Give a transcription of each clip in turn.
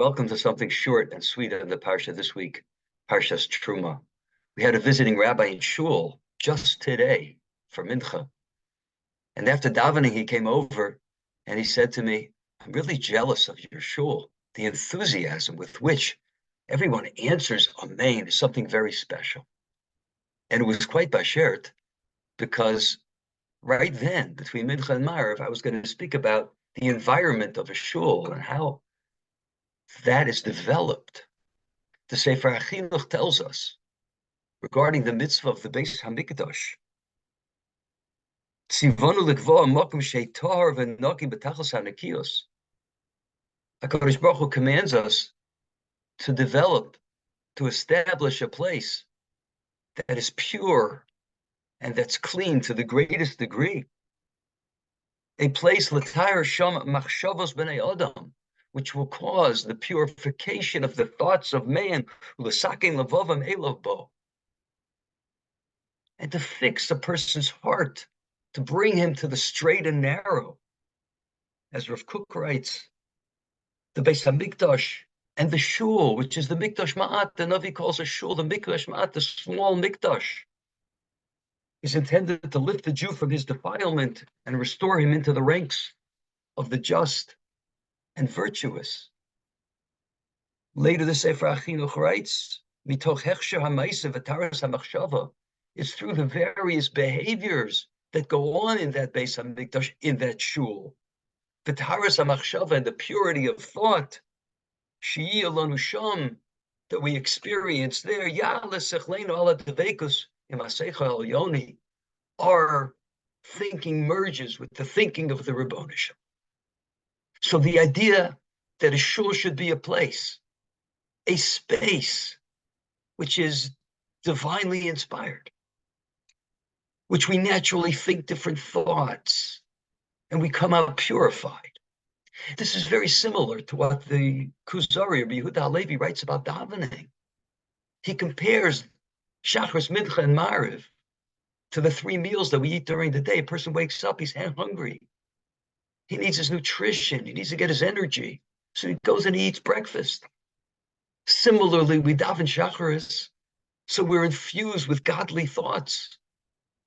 Welcome to something short and sweet in the Parsha this week, Parshas Terumah. We had a visiting rabbi in Shul just today for Mincha. And after davening, he came over and he said to me, I'm really jealous of your Shul. The enthusiasm with which everyone answers Amen is something very special. And it was quite bashert because right then, between Mincha and Ma'ariv, I was going to speak about the environment of a Shul and how that is developed. The Sefer HaChinuch tells us regarding the mitzvah of the Beis Hamikdash. Tzivonu likvoa makom sheitar v'noki b'tachos hanakios. HaKadosh Baruch Hu commands us to develop, to establish a place that is pure and that's clean to the greatest degree. A place l'tayr sham machshavos b'nei adam, which will cause the purification of the thoughts of man, l'sakein levavam elav bo, and to fix a person's heart, to bring him to the straight and narrow. As Rav Kook writes, the Beis HaMikdash and the Shul, which is the Mikdash Ma'at, the Navi calls a Shul, the Mikdash Ma'at, the small Mikdash, is intended to lift the Jew from his defilement and restore him into the ranks of the just and virtuous. Later the Sefer HaChinuch writes, Mitoch hechsher ha'maisa v'taras ha'machshava, it's through the various behaviors that go on in that Beis HaMikdash, in that Shul, v'taras ha'machshava, and the purity of thought, she'i alonu sham, that we experience there, ya'ala sechleinu ala devekus imasecha el-yoni, our thinking merges with the thinking of the Ribono Shel Olam. So the idea that a shul should be a place, a space, which is divinely inspired, which we naturally think different thoughts, and we come out purified. This is very similar to what the Kuzari, Rabbi Yehuda Halevi, writes about davening. He compares Shachris, Mincha, and Ma'ariv to the three meals that we eat during the day. A person wakes up, he's hungry. He needs his nutrition. He needs to get his energy. So he goes and he eats breakfast. Similarly, we daven Shacharis, so we're infused with godly thoughts,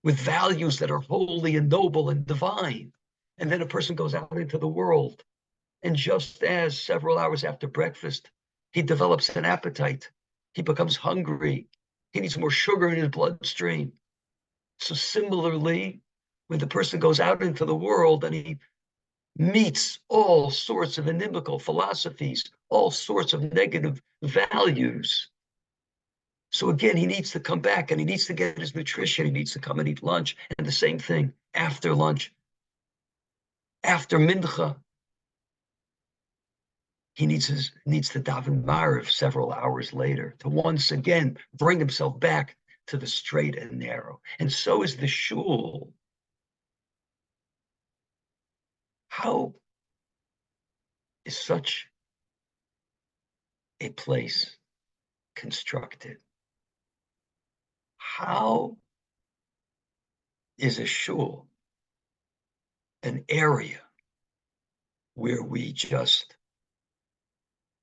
with values that are holy and noble and divine. And then a person goes out into the world, and just as several hours after breakfast, he develops an appetite, he becomes hungry, he needs more sugar in his bloodstream. So similarly, when the person goes out into the world and he meets all sorts of inimical philosophies, all sorts of negative values, so again, he needs to come back and he needs to get his nutrition. He needs to come and eat lunch. And the same thing after lunch, after Mincha, he needs to daven Ma'ariv several hours later to once again bring himself back to the straight and narrow. And so is the Shul. How is such a place constructed? How is a Shul an area where we just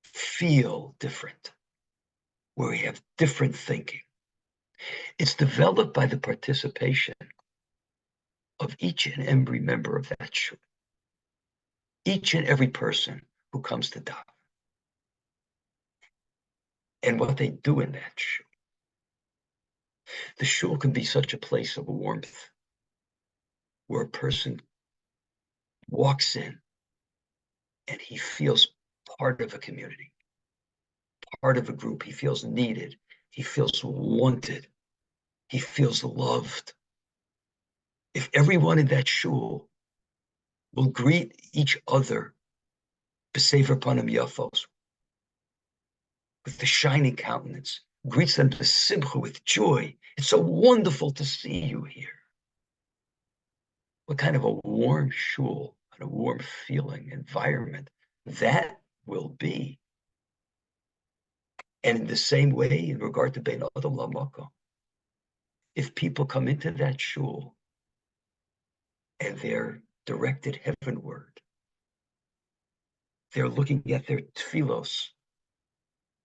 feel different, where we have different thinking? It's developed by the participation of each and every member of that Shul, each and every person who comes to daven, and what they do in that Shul. The Shul can be such a place of warmth where a person walks in and he feels part of a community, part of a group. He feels needed. He feels wanted. He feels loved. If everyone in that Shul will greet each other b'sefer panim yafos, with the shining countenance, greets them b'simcha, with joy. It's so wonderful to see you here. What kind of a warm Shul and a warm feeling environment that will be. And in the same way, in regard to Bein Adam L'Makom, if people come into that Shul and they're directed heavenward, they're looking at their tefillos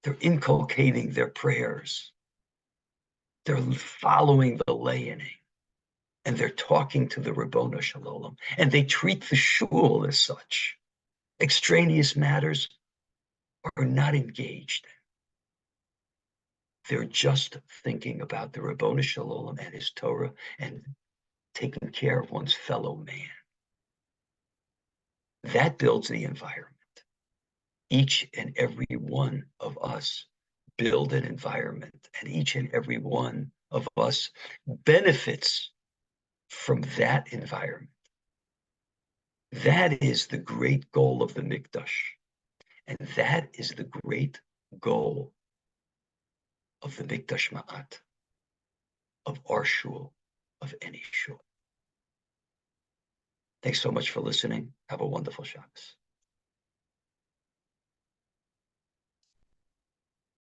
They're inculcating their prayers. They're following the layaning. And they're talking to the Ribbono Shel Olam. And they treat the shul as such. Extraneous matters are not engaged in. They're just thinking about the Ribbono Shel Olam and his Torah and taking care of one's fellow man. That builds the environment. Each and every one of us build an environment, and each and every one of us benefits from that environment. That is the great goal of the Mikdash, and that is the great goal of the Mikdash Ma'at, of our shul, of any shul. Thanks so much for listening. Have a wonderful Shabbos.